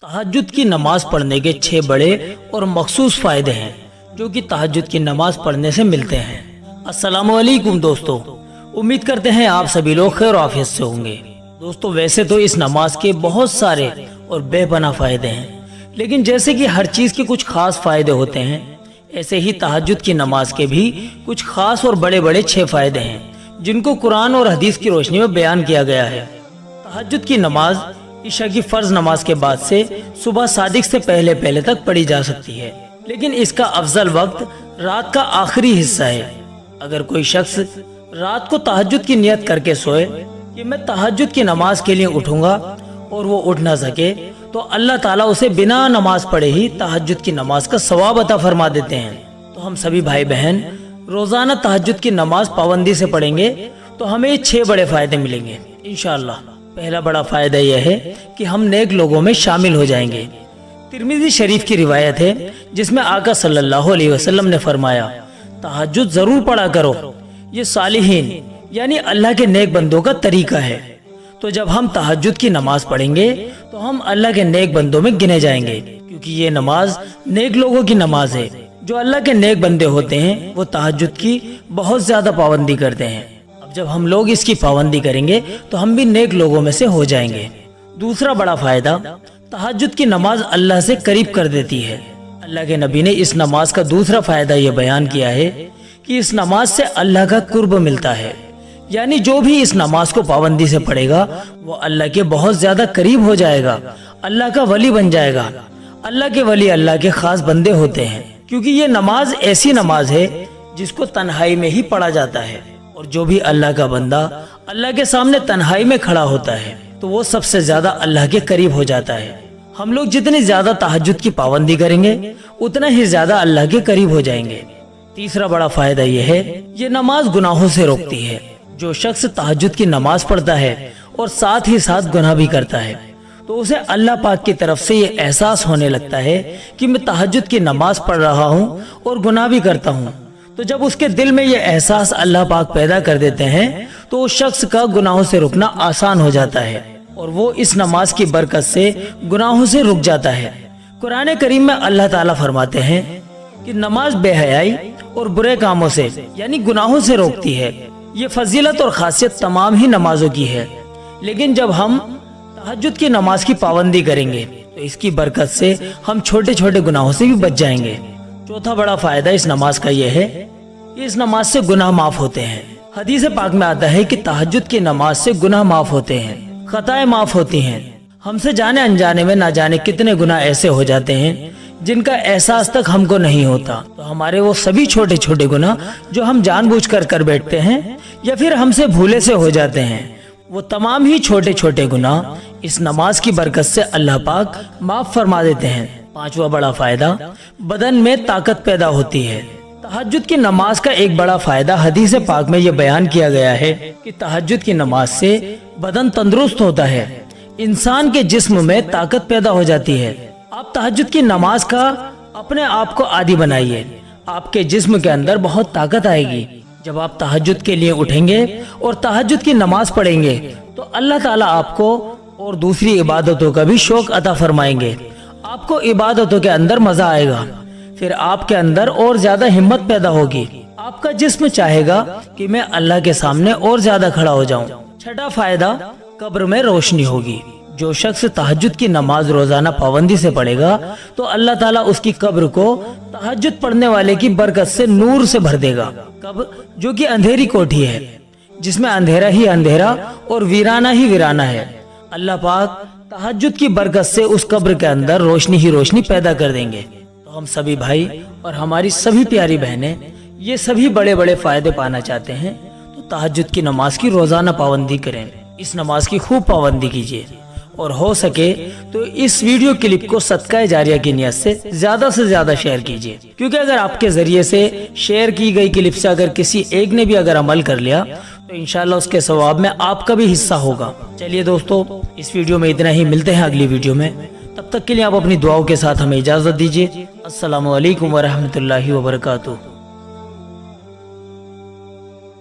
तहज्जुद की नमाज पढ़ने के 6 बड़े और मखसूस फायदे हैं जो कि तहज्जुद की नमाज पढ़ने से मिलते हैं। अस्सलामु अलैकुम दोस्तों, उम्मीद करते हैं आप सभी लोग खैर आफियत से होंगे। दोस्तों, वैसे तो इस नमाज के बहुत सारे और बेपनाह फायदे हैं, लेकिन जैसे कि हर चीज के कुछ खास फायदे होते हैं, ऐसे ही तहज्जुद की नमाज के भी कुछ खास और बड़े बड़े 6 फायदे हैं जिनको कुरान और हदीस की रोशनी में बयान किया गया है। तहज्जुद की नमाज ईशा की फर्ज नमाज के बाद से सुबह सादिक से पहले तक पढ़ी जा सकती है, लेकिन इसका अफजल वक्त रात का आखिरी हिस्सा है। अगर कोई शख्स रात को तहज्जुद की नियत करके सोए कि मैं तहज्जुद की नमाज के लिए उठूंगा और वो उठ ना सके, तो अल्लाह ताला उसे बिना नमाज पढ़े ही तहज्जुद की नमाज का सवाब अता फरमा देते हैं। तो हम सभी भाई बहन रोजाना तहज्जुद की नमाज पाबंदी से पढ़ेंगे तो हमें 6 बड़े फायदे मिलेंगे इंशाअल्लाह। पहला बड़ा फायदा यह है कि हम नेक लोगों में शामिल हो जाएंगे। तिरमिज़ी शरीफ की रिवायत है जिसमें आका सल्लल्लाहु अलैहि वसल्लम ने फरमाया, तहज्जुद जरूर पढ़ा करो, ये सालिहीन यानी अल्लाह के नेक बंदों का तरीका है। तो जब हम तहज्जुद की नमाज पढ़ेंगे तो हम अल्लाह के नेक बंदों में गिने जाएंगे, क्योंकि ये नमाज नेक लोगों की नमाज है। जो अल्लाह के नेक बंदे होते हैं वो तहज्जुद की बहुत ज्यादा पाबंदी करते हैं। अब जब हम लोग इसकी पाबंदी करेंगे तो हम भी नेक लोगों में से हो जाएंगे। दूसरा बड़ा फायदा, तहज्जुद की नमाज अल्लाह से करीब कर देती है। अल्लाह के नबी ने इस नमाज का दूसरा फायदा ये बयान किया है कि इस नमाज से अल्लाह का कुर्ब मिलता है, यानी जो भी इस नमाज को पाबंदी से पढ़ेगा वो अल्लाह के बहुत ज्यादा करीब हो जाएगा, अल्लाह का वली बन जाएगा। अल्लाह के वली अल्लाह के खास बंदे होते हैं, क्योंकि ये नमाज ऐसी नमाज है जिसको तन्हाई में ही पढ़ा जाता है, और जो भी अल्लाह का बंदा अल्लाह के सामने तन्हाई में खड़ा होता है तो वो सबसे ज्यादा अल्लाह के करीब हो जाता है। हम लोग जितनी ज्यादा तहज्जुद की पाबंदी करेंगे उतना ही ज्यादा अल्लाह के करीब हो जाएंगे। तीसरा बड़ा फायदा यह है, ये नमाज गुनाहों से रोकती है। जो शख्स तहज्जुद की नमाज पढ़ता है और साथ ही साथ गुनाह भी करता है तो उसे अल्लाह पाक की तरफ से ये एहसास होने लगता है कि मैं तहज्जुद की नमाज पढ़ रहा हूँ और गुनाह भी करता हूँ। तो जब उसके दिल में ये एहसास अल्लाह पाक पैदा कर देते हैं तो उस शख्स का गुनाहों से रुकना आसान हो जाता है और वो इस नमाज की बरकत से गुनाहों से रुक जाता है। कुरान करीम में अल्लाह ताला फरमाते हैं कि नमाज बेहयाई और बुरे कामों से यानी गुनाहों से रोकती है। ये फजीलत और खासियत तमाम ही नमाजों की है, लेकिन जब हम तहज्जुद की नमाज की पाबंदी करेंगे तो इसकी बरकत से हम छोटे छोटे गुनाहों से भी बच जाएंगे। चौथा बड़ा फायदा इस नमाज का यह है कि इस नमाज से गुनाह माफ होते हैं। हदीस पाक में आता है कि तहज्जुद की नमाज से गुनाह माफ होते हैं, खताएं माफ होती हैं। हमसे जाने अनजाने में ना जाने कितने गुनाह ऐसे हो जाते हैं जिनका एहसास तक हमको नहीं होता। तो हमारे वो सभी छोटे छोटे गुनाह जो हम जानबूझकर कर बैठते हैं या फिर हमसे भूले से हो जाते हैं, वो तमाम ही छोटे छोटे गुनाह इस नमाज की बरकत से अल्लाह पाक माफ फरमा देते हैं। पांचवा बड़ा फायदा, बदन में ताकत पैदा होती है। तहज्जुद की नमाज का एक बड़ा फायदा हदीस पाक में ये बयान किया गया है कि तहज्जुद की नमाज से बदन तंदुरुस्त होता है, इंसान के जिस्म में ताकत पैदा हो जाती है। आप तहज्जुद की नमाज का अपने आप को आदी बनाइए, आपके जिस्म के अंदर बहुत ताकत आएगी। जब आप तहज्जुद के लिए उठेंगे और तहज्जुद की नमाज पढ़ेंगे तो अल्लाह ताला आपको और दूसरी इबादतों का भी शौक अता फरमाएंगे। आपको इबादतों के अंदर मजा आएगा, फिर आपके अंदर और ज्यादा हिम्मत पैदा होगी। आपका जिस्म चाहेगा कि मैं अल्लाह के सामने और ज्यादा खड़ा हो जाऊं। छठा फायदा, कब्र में रोशनी होगी। जो शख्स तहज्जुद की नमाज रोजाना पाबंदी से पढ़ेगा तो अल्लाह ताला उसकी कब्र को तहज्जुद पढ़ने वाले की बरकत से नूर से भर देगा। कब्र जो कि अंधेरी कोठी है, जिसमें अंधेरा ही अंधेरा और वीराना ही वीराना है, अल्लाह पाक तहज्जुद की बरकत से उस कब्र के अंदर रोशनी ही रोशनी पैदा कर देंगे। तो हम सभी भाई और हमारी सभी प्यारी बहनें ये सभी बड़े बड़े फायदे पाना चाहते हैं तो तहज्जुद की नमाज की रोजाना पाबंदी करें। इस नमाज की खूब पाबंदी कीजिए और हो सके तो इस वीडियो क्लिप को सदका जारिया की नियत से ज्यादा शेयर कीजिए, क्योंकि अगर आपके जरिए से शेयर की गई क्लिप से अगर किसी एक ने भी अगर अमल कर लिया तो इंशाल्लाह उसके सवाब में आपका भी हिस्सा होगा। चलिए दोस्तों, इस वीडियो में इतना ही, मिलते हैं अगली वीडियो में। तब तक के लिए आप अपनी दुआओं के साथ हमें इजाजत दीजिए। अस्सलामु अलैकुम व रहमतुल्लाहि व बरकातुहू।